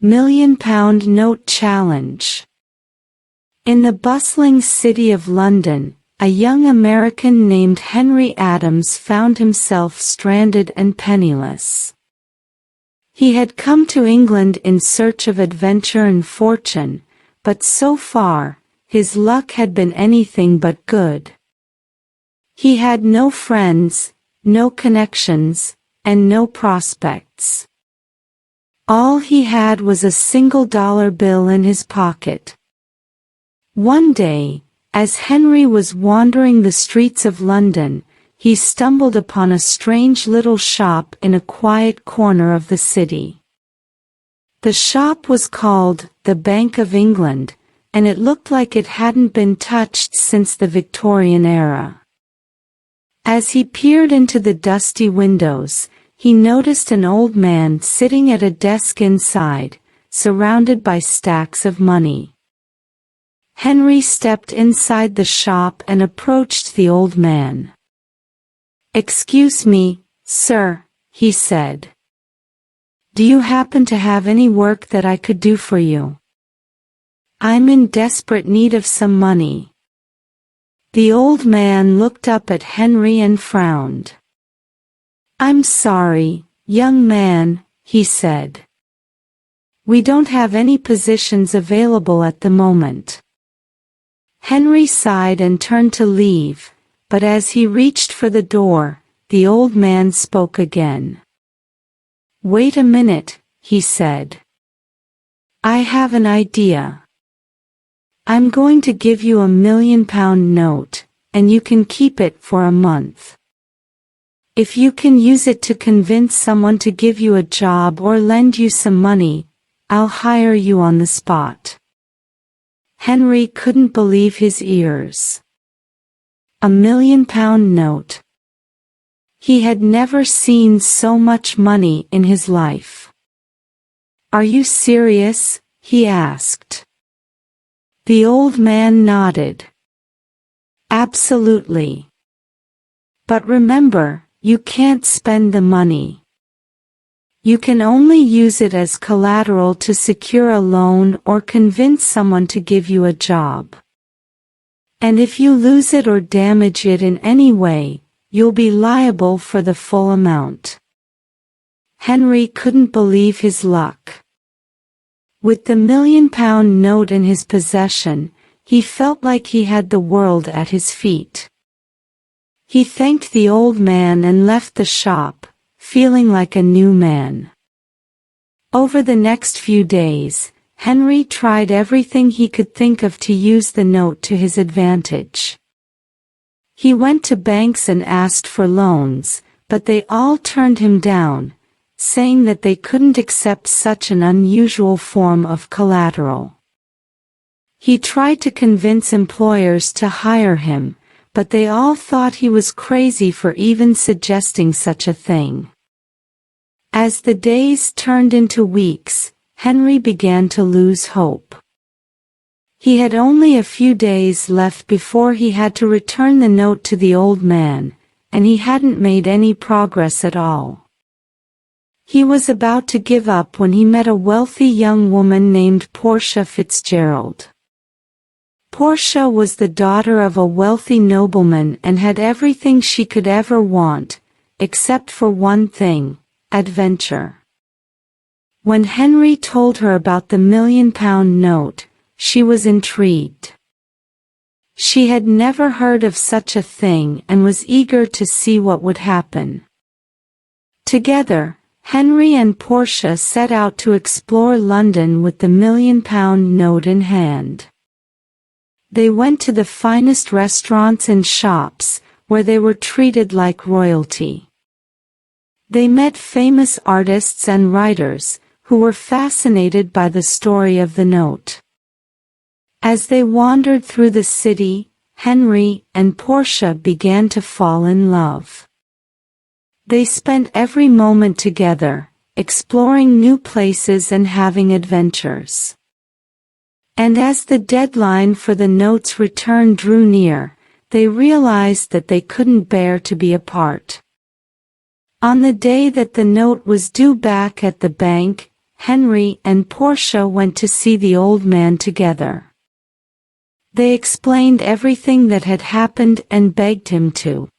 £1,000,000 Note Challenge. In the bustling city of London, a young American named Henry Adams found himself stranded and penniless. He had come to England in search of adventure and fortune, but so far, his luck had been anything but good. He had no friends, no connections, and no prospects. All he had was a single dollar bill in his pocket. One day, as Henry was wandering the streets of London, he stumbled upon a strange little shop in a quiet corner of the city. The shop was called the Bank of England, and it looked like it hadn't been touched since the Victorian era. As he peered into the dusty windows, he noticed an old man sitting at a desk inside, surrounded by stacks of money. Henry stepped inside the shop and approached the old man. "Excuse me, sir," he said. "Do you happen to have any work that I could do for you? I'm in desperate need of some money." The old man looked up at Henry and frowned. "I'm sorry, young man," he said. "We don't have any positions available at the moment." Henry sighed and turned to leave, but as he reached for the door, the old man spoke again. "Wait a minute," he said. "I have an idea. I'm going to give you £1,000,000 note, and you can keep it for a month. If you can use it to convince someone to give you a job or lend you some money, I'll hire you on the spot." Henry couldn't believe his ears. £1,000,000 note. He had never seen so much money in his life. "Are you serious?" he asked. The old man nodded. "Absolutely. But remember, you can't spend the money. You can only use it as collateral to secure a loan or convince someone to give you a job. And if you lose it or damage it in any way, you'll be liable for the full amount." Henry couldn't believe his luck. With the £1,000,000 note in his possession, he felt like he had the world at his feet. He thanked the old man and left the shop, feeling like a new man. Over the next few days, Henry tried everything he could think of to use the note to his advantage. He went to banks and asked for loans, but they all turned him down, saying that they couldn't accept such an unusual form of collateral. He tried to convince employers to hire him, but they all thought he was crazy for even suggesting such a thing. As the days turned into weeks, Henry began to lose hope. He had only a few days left before he had to return the note to the old man, and he hadn't made any progress at all. He was about to give up when he met a wealthy young woman named Portia Fitzgerald. Portia was the daughter of a wealthy nobleman and had everything she could ever want, except for one thing: adventure. When Henry told her about the £1,000,000 note, she was intrigued. She had never heard of such a thing and was eager to see what would happen. Together, Henry and Portia set out to explore London with the £1,000,000 note in hand. They went to the finest restaurants and shops, where they were treated like royalty. They met famous artists and writers, who were fascinated by the story of the note. As they wandered through the city, Henry and Portia began to fall in love. They spent every moment together, exploring new places and having adventures. And as the deadline for the note's return drew near, they realized that they couldn't bear to be apart. On the day that the note was due back at the bank, Henry and Portia went to see the old man together. They explained everything that had happened and begged him to